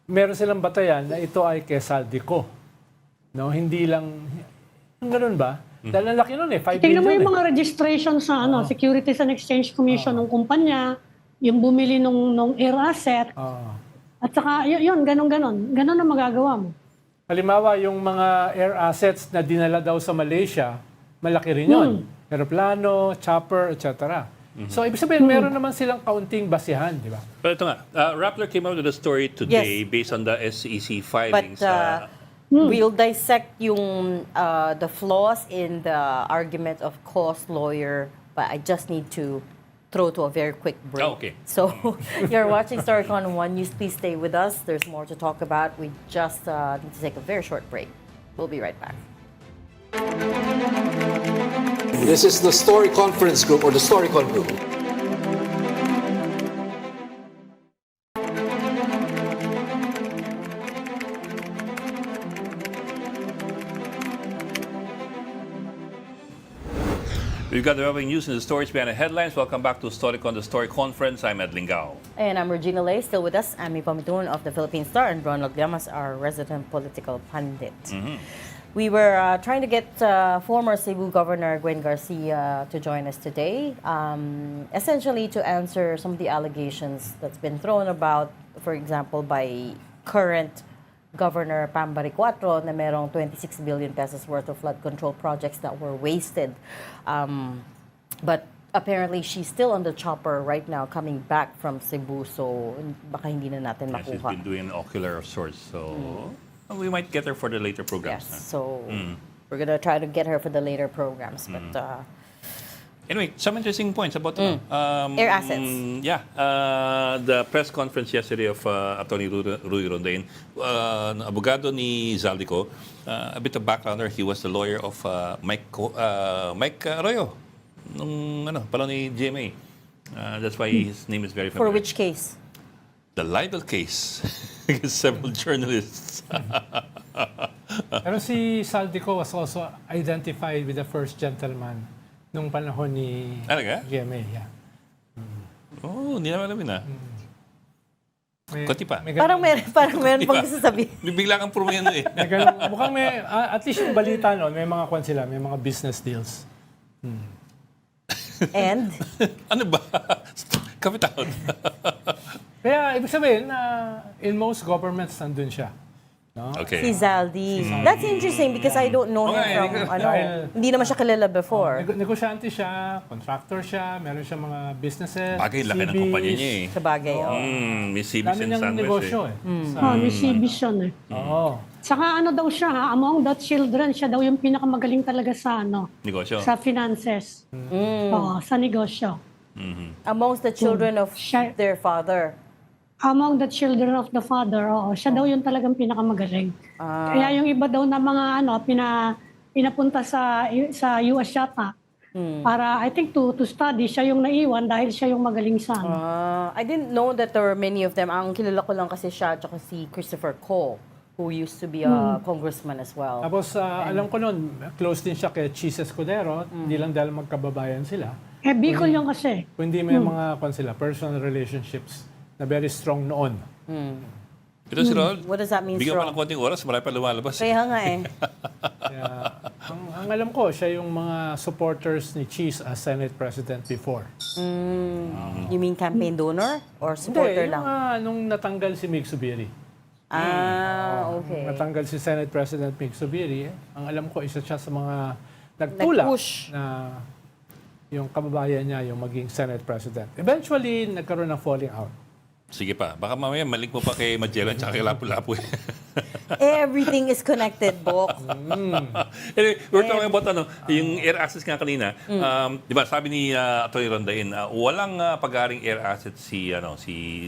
Meron silang batayan na ito ay kay Zaldico. No? Hindi lang, ganun ba? Dahil ang laki nun 5 Tingnan mo billion yung mga registration sa Securities and Exchange Commission ng kumpanya, yung bumili nung air asset, at saka yun, ganon-ganon. Ganon ang magagawa mo. Halimbawa, yung mga air assets na dinala daw sa Malaysia, malaki rin yun. Aeroplano, chopper, etc. So, ibig sabihin, meron naman silang kaunting basihan, di ba? Pero ito nga, Rappler came out with a story today based on the SEC filings. But we'll dissect yung the flaws in the argument of cost lawyer, but I just need to throw to a very quick break. Oh, okay. So you're watching StoryCon 1 News. Please stay with us. There's more to talk about. We just need to take a very short break. We'll be right back. This is the Story Conference Group or the StoryCon Group. We've got the relevant news and the stories behind the headlines. Welcome back to StoryCon, the Story Conference. I'm Ed Lingao. And I'm Regina Lay, still with us. Ami Pamitun of the Philippine Star and Ronald Llamas, our resident political pundit. We were trying to get former Cebu Governor Gwen Garcia to join us today, essentially to answer some of the allegations that's been thrown about, for example, by current Governor Pambari Cuatro na merong 26 billion pesos worth of flood control projects that were wasted. But apparently, she's still on the chopper right now, coming back from Cebu, so baka hindi na natin Yeah, she's makuha. been doing an ocular of sorts, so we might get her for the later programs. Yes, so we're gonna try to get her for the later programs. But Anyway, some interesting points about air assets. Yeah, the press conference yesterday of Attorney Ruy Rondain, abogado ni Zaldico, a bit of backgrounder, he was the lawyer of Mike Arroyo, nung pala ni GMA. That's why his name is very familiar. For which case? The libel case against several journalists. Pero si Zaldico was also identified with the first gentleman nung panahon ni Talaga? GMA. Yeah. Oh, hindi naman alamin Konti pa. Parang meron pang sasabihin. Bigla kang puro yan May ganun, mukhang may, at least yung balita, no, may mga kwan sila, may mga business deals. And? Ano ba? Kapitan. Kaya ibig sabihin na in most governments nandun siya. No? Okay. Si Zaldi. That's interesting because I don't know him from, hindi naman siya kilala before. Negosyante siya, contractor siya, meron siya mga businesses. Bagay, laki ng kumpanya niya Sa bagay, May CBs Dami and niyang Sunwest negosyo May CBs yun Oo. Saka ano daw siya, among the children, siya daw yung pinakamagaling talaga sa Negosyo. sa finances. Oo, sa negosyo. Amongst the children of their father. Among the children of the father, siya daw yung talagang pinakamagaling. Kaya yung iba daw na mga pinapunta sa US yata. Para, I think, to study, siya yung naiwan dahil siya yung magaling sa I didn't know that there were many of them. Ang kilala ko lang kasi siya at si Christopher Cole, who used to be a congressman as well. Tapos, alam ko noon, close din siya kay Cheese Escudero, hindi lang dahil magkababayan sila. Bicol yung kasi. Kundi may mga personal relationships na very strong noon. Ito si Rod. What does that mean, Bigyan pa strong? ng konting oras, marami pa lumalabas. Kaya nga Kaya, ang alam ko, siya yung mga supporters ni Cheese as Senate President before. You mean campaign donor or supporter Hindi, lang? nung natanggal si Mig Subiri. Okay. Natanggal si Senate President Mig Subiri. Ang alam ko, isa siya sa mga nagtulak Nag-push. na yung kababayan niya yung maging Senate President. Eventually, nagkaroon ng falling out. Sige pa. Baka mamaya malik mo pa kay Magellan at kay Lapu-Lapu. Everything is connected, Bok. Anyway, we're talking about yung air assets nga kanina. Di ba, sabi ni Atty. Rondain, walang pag-aaring air assets si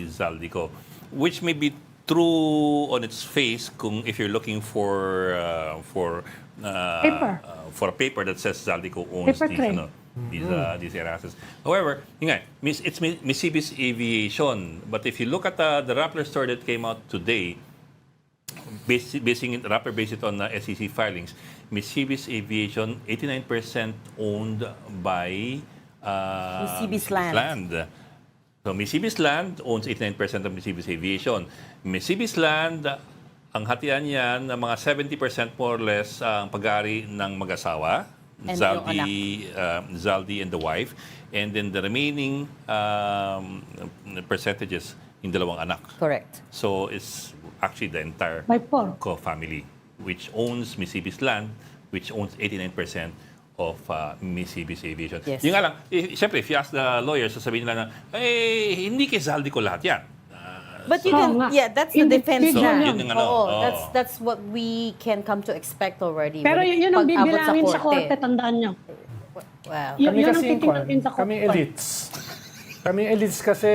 Zaldico, which may be true on its face kung if you're looking for Paper. For a paper that says Zaldico owns Paper these trail. these air assets. However, yun nga, it's Mississippi's Aviation. But if you look at the Rappler story that came out today, Rappler based it on SEC filings, Mississippi's Aviation, 89% owned by Mississippi's land. So, Mississippi's Land owns 89% of Mississippi's Aviation. Mississippi's Land, ang hatian niyan, na mga 70% more or less ang pag-aari ng mag-asawa, And Zaldi and the wife, and then the remaining percentages yung dalawang anak. Correct. So, it's actually the entire By 4. family which owns Mississippi's Land, which owns 89% of Mississippi's Aviation. Yes. Yung nga lang, siyempre, if you ask the lawyers, sasabihin nila na, hindi kay Zaldico lahat yan. But you Oo can, nga. yeah, that's the defense Individual na. yan. Yun yung ano, Oo, oo. that's what we can come to expect already. Pero when yun ang pag-abot bibilangin sa korte, tandaan nyo. Wow. Yun Kami ang kasi, titingnan sa kami korte. elites. Kami elites kasi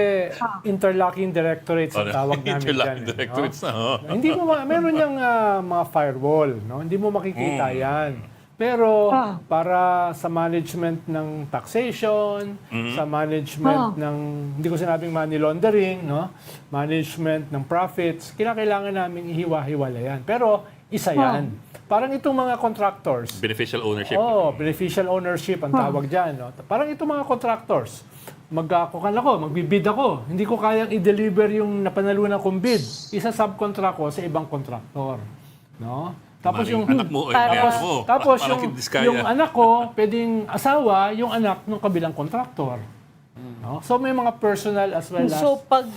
interlocking directorates ang tawag namin Interlocking dyan. directorates na, oh. Hindi mo, meron niyang mga firewall, no? Hindi mo makikita yan. Pero para sa management ng taxation, sa management ng, hindi ko sinabing money laundering, no? Management ng profits, kailangan namin ihiwa-hiwala yan. Pero isa yan. Parang itong mga contractors. Beneficial ownership. Beneficial ownership ang tawag dyan. No? Parang itong mga contractors, magbibid ako. Hindi ko kayang i-deliver yung napanalunan kong bid. Isa-subcontract ko sa ibang contractor. No? Tapos yung anak mo, tapos parang yung anak ko, pwedeng asawa, yung anak ng kabilang contractor. No? So may mga personal as well as... So pag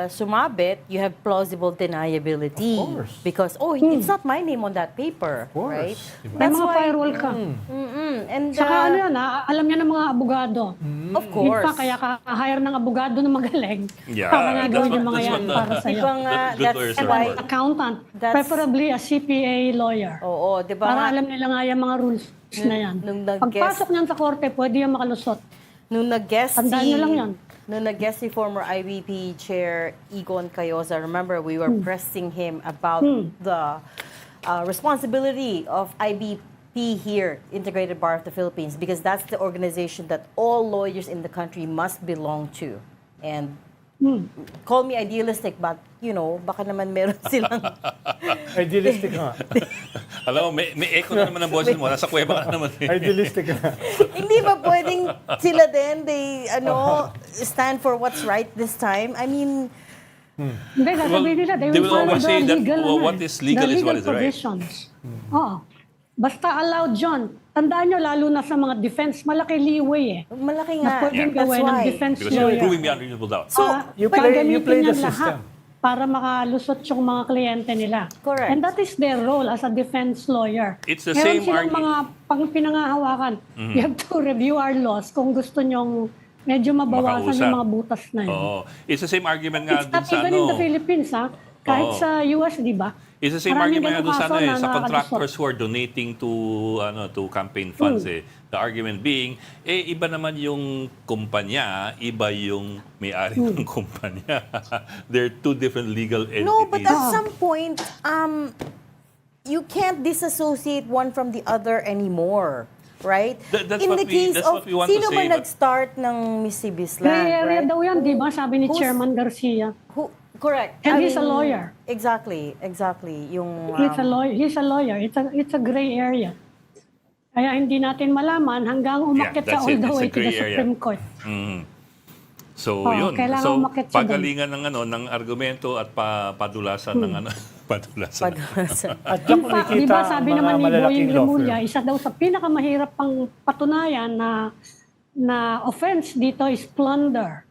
sumabit, you have plausible deniability. Of course. Because, it's not my name on that paper. Of course. Right? Diba? May mga firewall ka. And, Saka ano yan, alam niya ng mga abogado. of Yun course. pa, kaya ka-hire ng abogado na magaling. Yeah, Para nga that's gawin what- yung mga that's yan what para Di sa'yo. ba nga, Good that's lawyers And are why... for. accountant. That's- Preferably a CPA lawyer. Oo, di ba Para nga, alam nila nga yung mga rules na yan. nung nag-guess- Pagpasok niyan sa korte, pwede yung makalusot. nung nag-guest Tandaan nyo lang yan. Nung nag-guest si former IBP Chair Egon Cayosa, remember we were pressing him about the responsibility of IBP here, Integrated Bar of the Philippines, because that's the organization that all lawyers in the country must belong to. And call me idealistic, but baka naman meron silang... Idealistic nga. Alam mo, may echo na naman ang boses mo. Nasa kuweba ka na naman. Idealistic nga. Hindi ba pwedeng sila din, they stand for what's right this time? I mean, Hindi, sasabihin nila, they will follow always the say that legal, what is legal the is what is right. provisions. Oo. Basta allowed John. Tandaan nyo, lalo na sa mga defense, malaki leeway eh. malaki Na nga. pwedeng That's gawin ng why. defense Because you're lawyer. proving beyond reasonable doubt. So, You play Gagamitin the yan system. lahat para makalusot yung mga kliyente nila. Correct. And that is their role as a defense lawyer. It's the Meron same silang argument. mga pinangahawakan. You have to review our laws kung gusto nyong medyo mabawasan Makausap. yung mga butas na yun. Oo. It's the same argument nga It's dun not sa even in the Philippines, ha? Kahit Oo. sa US, di ba? It's the same Maraming argument nga ganung dun sa, kaso na sa nakakalusot. contractors who are donating to campaign funds eh. The argument being, iba naman yung kumpanya, iba yung may-ari ng kumpanya. They're two different legal entities. No, but at some point, you can't disassociate one from the other anymore. Right? That's In what the we- case that's of, what we want to sino ba say, but- nag-start ng Mississippi's Gray Land, area right? daw yan, di ba? Sabi ni Who's- Chairman Garcia. Correct. And he's a lawyer. Exactly. Yung, He's a lawyer. It's a gray area. Kaya hindi natin malaman hanggang umakyat Yeah, sa that's all it. the It's way a to the gray area. Supreme Court. So, Oo, yun. kailangan So, umakyat siya pagalingan ng argumento at padulasan ng padulasan. At In diyan fact, kumikita di ba ang sabi mga naman ni malalaking Boying law Remulla, firm. isa daw sa pinakamahirap pang patunayan na offense dito is plunder.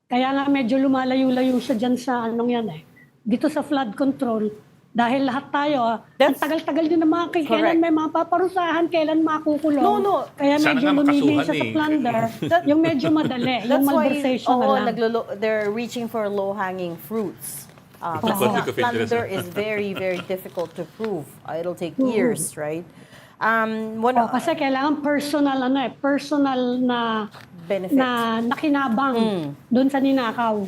Kaya nga medyo lumalayo-layo siya dyan sa anong yan eh. Dito sa flood control, dahil lahat tayo, ang tagal-tagal din na mga kailan may mapaparusahan, kailan makukulong. No. Kaya Sana medyo nga lumilin makasuhan siya sa eh. plunder. Yung medyo madali, yung That's why, malversation na lang. they're reaching for low-hanging fruits. Kasi conflict nga, of interest. plunder is very, very difficult to prove. It'll take years, right? Kasi kailangan personal na Benefit. na nakinabang doon sa ninakaw.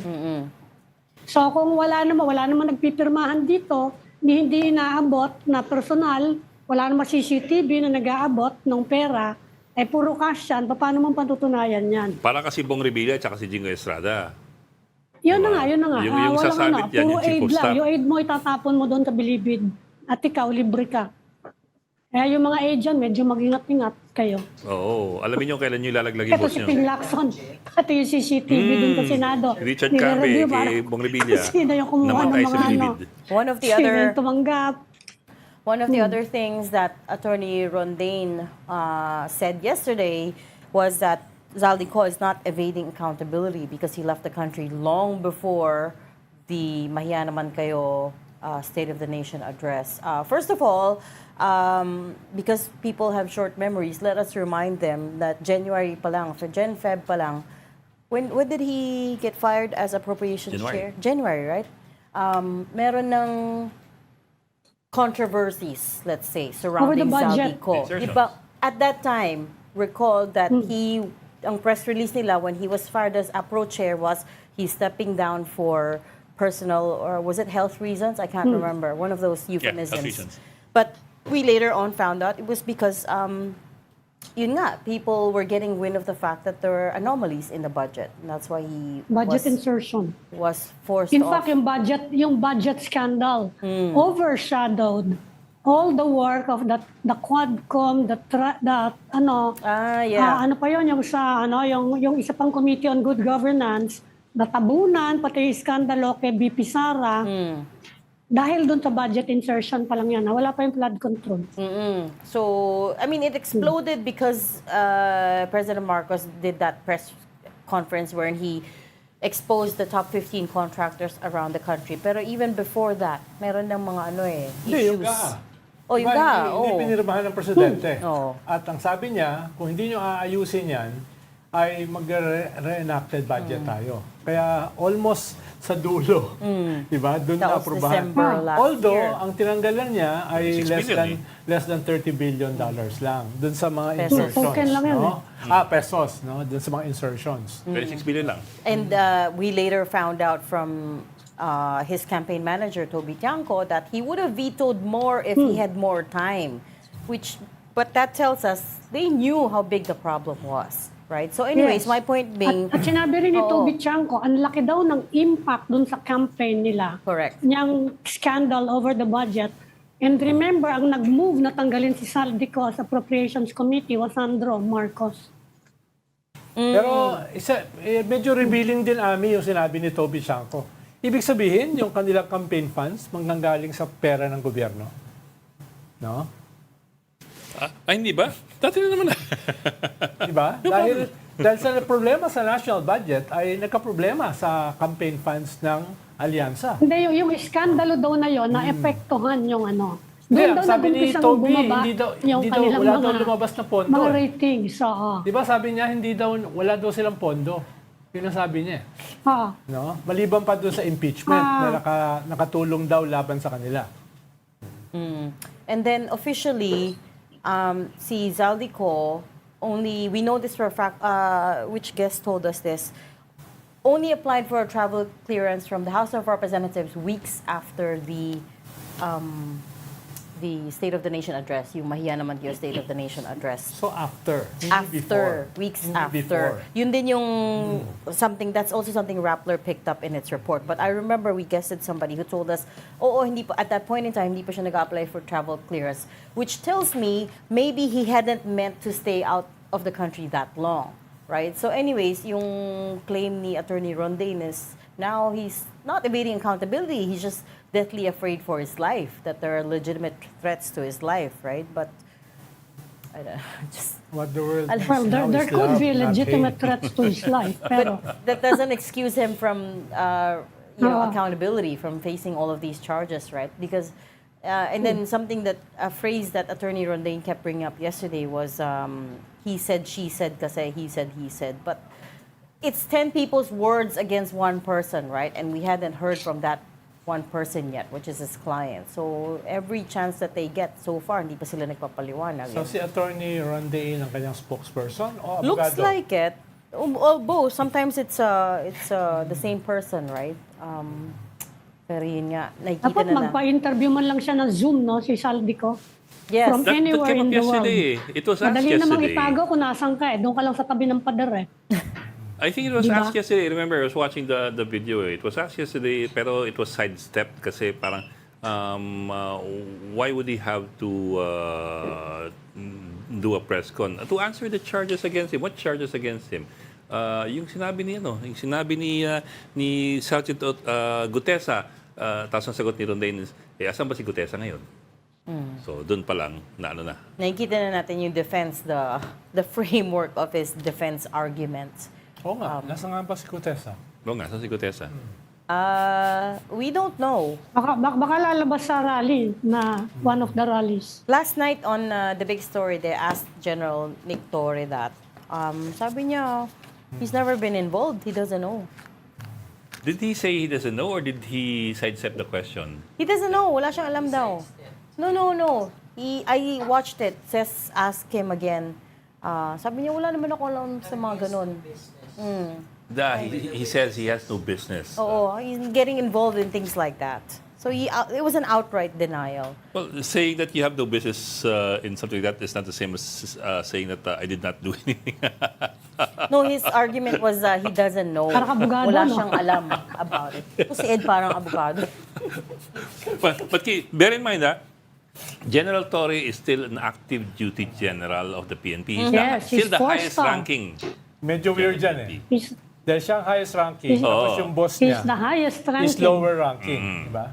So kung wala naman nagpipirmahan dito, hindi inaabot na personal, wala naman CCTV na nag-aabot ng pera, puro cash yan, paano man patutunayan yan? Para kasi Bong Revilla at si Jingo Estrada. Yun na nga. Yung Walang sasabit yan, puro yung chief aid of lang. staff. Yung aid mo, itatapon mo doon ka bilibid. At ikaw, libre ka. Kaya yung mga agent, medyo mag-ingat-ingat kayo. Oo. Alamin nyo kailan nyo ilalaglag yung Ito boss si nyo. Ping Lacson, pati yung CCTV dun sa Senado. Richard Cabe, Nire-review kay para Bong Revilla. sino yung kumuha ng Namatay sa mga bilibid. One of the sino other yung tumanggap. One of the other things that Attorney Rondain said yesterday was that Zaldico is not evading accountability because he left the country long before the Mahiya Naman Kayo State of the Nation address. First of all, because people have short memories, let us remind them that January pa lang, for Gen-Feb pa lang, when did he get fired as appropriations January. chair? January, right? Meron ng controversies, let's say, surrounding Over the budget. Zaldico. Insertions. Diba, at that time, recall that ang press release nila when he was fired as APRO chair was he's stepping down for personal, or was it health reasons? I can't remember. One of those euphemisms. health reasons. But we later on found out it was because, yun nga, people were getting wind of the fact that there were anomalies in the budget. And that's why he Budget insertion. was forced In off. fact, yung budget scandal overshadowed all the work of the Quadcom, ano pa yun, yung sa yung isa pang Committee on Good Governance, natabunan pati skandalo kay BP Sara. Dahil doon sa budget insertion pa lang yan, wala pa yung flood control. So, I mean, it exploded because President Marcos did that press conference wherein he exposed the top 15 contractors around the country. Pero even before that, meron ng mga Hindi, yung issues. GAA. Oh, yung Diba, GAA, Hindi pinirmahan ng presidente. Oo. At ang sabi niya, kung hindi nyo aayusin yan, ay mag-reenacted budget tayo. Kaya almost sa dulo, di ba? Doon That na was aprobahan. December last Although, year. ang tinanggalan niya ay 6 billion less than $30 billion lang. Doon sa mga Pesos. insertions. Token lang yan, no? Pesos, no? Doon sa mga insertions. 26 billion lang. And we later found out from his campaign manager, Toby Tiangco, that he would have vetoed more if he had more time. But that tells us they knew how big the problem was, right? So anyways, Yes. my point being... At sinabi rin ni Oo. Toby Tiangco, ang laki daw ng impact dun sa campaign nila. Correct. Niyang scandal over the budget. And remember, ang nag-move na tanggalin si Zaldico sa Appropriations Committee was Sandro Marcos. Pero medyo revealing din, Ami, yung sinabi ni Toby Tiangco. Ibig sabihin, yung kanilang campaign funds manggagaling sa pera ng gobyerno. No? Hindi ba? Dati na naman. Diba? Dahil sa problema sa national budget ay nagka-problema sa campaign funds ng alyansa. Hindi, yung iskandalo daw na yon na epektuhan yung ano. Hindi, Doon daw sabi ni nag-umpisang Toby, bumaba hindi daw kanilang wala daw lumabas na pondo. Mga eh. ratings, oo. Diba sabi niya, wala daw silang pondo. Yun ang sabi niya. Oo. No? Maliban pa doon sa impeachment na nakatulong daw laban sa kanila. And then officially, si Zaldico, we know this for a fact, which guest told us this, only applied for a travel clearance from the House of Representatives weeks after the State of the Nation address, yung Mahiya Naman Kayo State of the Nation address. So after, hindi before. Weeks Hindi after. before. Yun din yung that's also something Rappler picked up in its report. But I remember we guested somebody who told us, hindi pa, at that point in time, hindi pa siya nag-apply for travel clearance. Which tells me, maybe he hadn't meant to stay out of the country that long. Right? So anyways, yung claim ni Attorney Rondain is, now he's not evading accountability, he's just deathly afraid for his life, that there are legitimate threats to his life, right? But, I don't know, just... What the world Well, there could be legitimate threats to his life, pero That doesn't excuse him from, accountability, from facing all of these charges, right? Because, and then a phrase that Attorney Rondain kept bringing up yesterday was, he said, she said, kasi he said. But it's 10 people's words against one person, right? And we hadn't heard from that one person yet, which is his client. So every chance that they get so far, hindi pa sila nagpapaliwanag. So si Attorney Rondain ang kanyang spokesperson o abogado? Looks like it. Both. Sometimes it's the same person, right? Pero yun nga, nakikita dapat na magpa-interview man lang siya ng Zoom, no, si Zaldico. Yes. From That anywhere came in up the world. yesterday. It was asked Madali namang yesterday. itago kung nasan ka eh. Doon ka lang sa tabi ng pader eh. I think it was Diba? asked yesterday. Remember, I was watching the video. It was asked yesterday, pero it was sidestepped kasi parang why would he have to do a press con? To answer the charges against him. What charges against him? Yung sinabi ni Sergeant Gutesa, tapos ang sagot ni Rondain, asan ba si Gutesa ngayon? So, doon pa lang, na ano na. Nakikita na natin yung defense, the framework of his defense arguments. Oo nga, nasa nga ba si Gutesa? Oo nga, saan si Gutesa? We don't know. Baka lalabas sa rally na one of the rallies. Last night on the Big Story, they asked General Nick Torre that. Sabi niya, he's never been involved. He doesn't know. Did he say he doesn't know or did he sidestep the question? He doesn't know. Wala siyang alam daw. No. I watched it. Ces asked him again. Sabi niya, wala naman ako alam sa mga ganun. He says he has no business. Oo, he's getting involved in things like that. So it was an outright denial. Well, saying that you have no business in something like that is not the same as saying that I did not do anything. No, his argument was he doesn't know. Parang abogado, Wala no? siyang alam about it. Ito si Ed parang abogado. But bear in mind that General Torre is still an active duty general of the PNP. He's Yes, still he's the highest four-star. ranking. Medyo weird yan eh. He's, Dahil siya ang highest ranking, tapos yung boss he's niya the highest is ranking. lower ranking. Diba?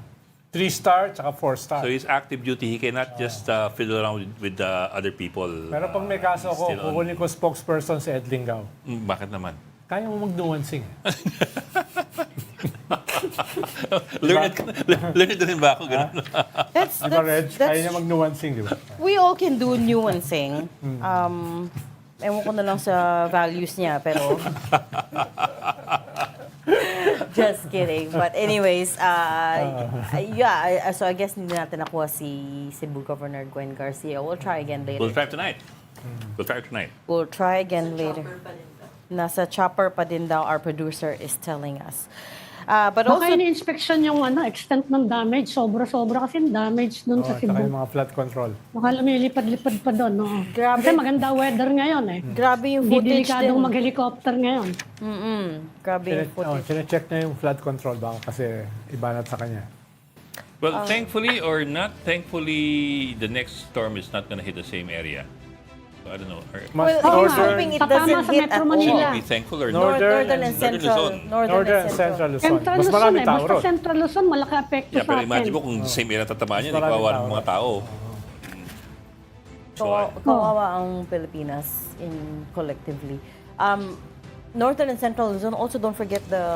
3-star, tsaka 4-star. So he's active duty. He cannot just fiddle around with other people. Pero pag may kaso ko, still on. kukunin ko spokesperson si Ed Lingao. Bakit naman? Kaya mo mag-nuancing eh. Learned din ba ako? Ganun? Di ba, Reg? Kaya niya mag-nuancing, di ba? We all can do nuancing. Ewan ko na lang sa values niya, pero... Just kidding. But anyways, so I guess hindi natin nakuha si Cebu Governor Gwen Garcia. We'll try again later. We'll try tonight. We'll try again later. Nasa chopper pa din daw, our producer is telling us. But also... Baka ini-inspection yung extent ng damage. Sobra-sobra kasi yung damage dun sa Tsaka yung Cebu. mga flood control. Baka lumilipad-lipad pa doon. No? Grabe. Kasi maganda weather ngayon eh. Grabe yung Hindi footage delikadong din. mag-helicopter ngayon. Grabe yung footage. Sine-check niya yung flood control baka kasi ibanat sa kanya. Well, thankfully or not thankfully, the next storm is not gonna hit the same area. So, I don't know. Mas Well, I'm northern, hoping it Tatama doesn't sa hit Metro at Manila. Should all. we be thankful or Northern not? Northern and Central. Northern and Central Luzon. Central Mas Luzon maraming eh. tao Basta ron. Central Luzon, malaki apekto Yeah, sa pero atin. imagine mo kung same area tatamaan niya, Mas maraming ikawawa tao. ng mga tao. Kawawa ang Pilipinas collectively. Northern and Central Luzon, also don't forget the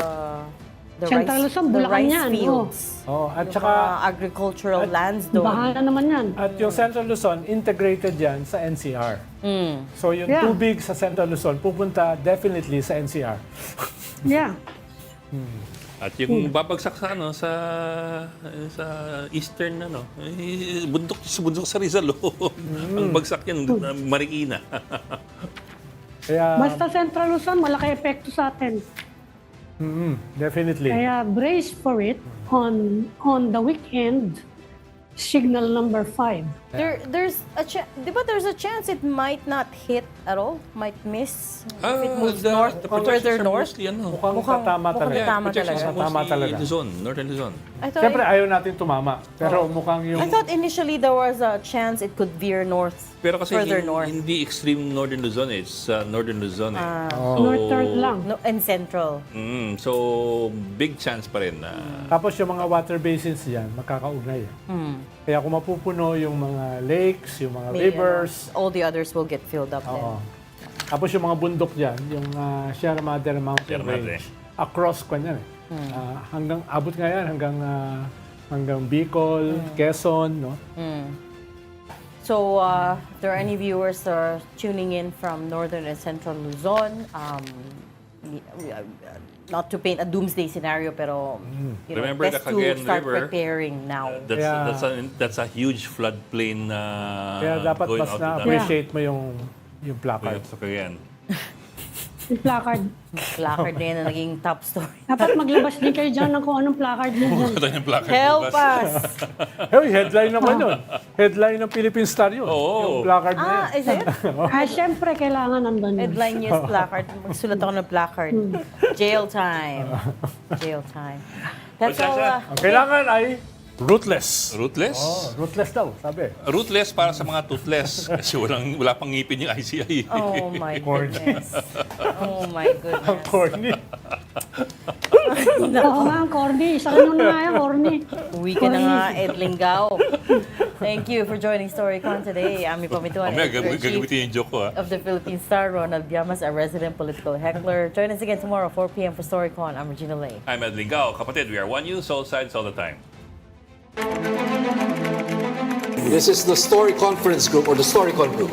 Central rice, Luzon, the Bulacan rice yan, fields. At Yung saka, mga agricultural lands doon. Bahala naman yan. at yung Central Luzon, integrated yan sa NCR. So yung Yeah. tubig sa Central Luzon, pupunta definitely sa NCR. Yeah. At yung babagsak sa eastern bundok sa Rizal. Ang bagsak yan Marikina. Kaya, Basta Central Luzon, malaki epekto sa atin. definitely. Kaya brace for it on the weekend, signal number 5. There's a there's a chance it might not hit at all, might miss if it moves north, further north. Mukhang tatama talaga. Tama talaga. Tama talaga. Luzon, Northern Luzon. I thought, Siyempre, ayaw natin tumama. Pero mukhang yung... I thought initially there was a chance it could veer north, Pero kasi further north. hindi extreme Northern Luzon it's Northern Luzon eh. Northern lang. No, and central. So, big chance pa rin na Tapos yung mga water basins dyan, magkakaugnay. Kaya kung mapupuno yung mga lakes, yung mga May, rivers, all the others will get filled up oo. then. Tapos yung mga bundok dyan, yung Sierra Madre Mountain Sierra Madre. Range, across kanyan eh. Hanggang, abot nga yan, hanggang Bicol, Quezon, no? So, if there are any viewers that are tuning in from northern and central Luzon, not to paint a doomsday scenario, pero you know, Remember best the to Cagayan start River? preparing now. That's a huge floodplain Kaya dapat going mas out to that. na-appreciate mo yung placard. Sa Cagayan. Yung placard. Placard na yan na naging top story. Dapat maglabas din kayo dyan ng kung anong placard nyo dyan. Ito yung placard. Help us! Hey, headline naman yun. Headline ng Philippine Star yun. Oo. Yung placard na yan. Is it? Siyempre, kailangan nandun yun. Headline news placard. Magsulat ako ng placard. Jail time. Jail time. That's all. Ang kailangan ay Ruthless. Ruthless? Oh, ruthless daw, sabi. Ruthless para sa mga toothless kasi wala pang ngipin yung ICI. Oh my Corny. goodness. Oh my Ang goodness. corny. Oo nga, corny. Isa rin na nga yan, corny. Uwi ka na nga, Ed Linggao. Thank you for joining StoryCon today. Ami Pamituan, Mamaya editor-in-chief gagamitin yung joke ko, ha? of the Philippine Star, Ronald Llamas, our resident political heckler. Join us again tomorrow, 4 p.m. for StoryCon. I'm Regina Lay. I'm Ed Linggao. Kapatid, we are one news, all sides, all the time. This is the Story Conference Group or the StoryCon Group.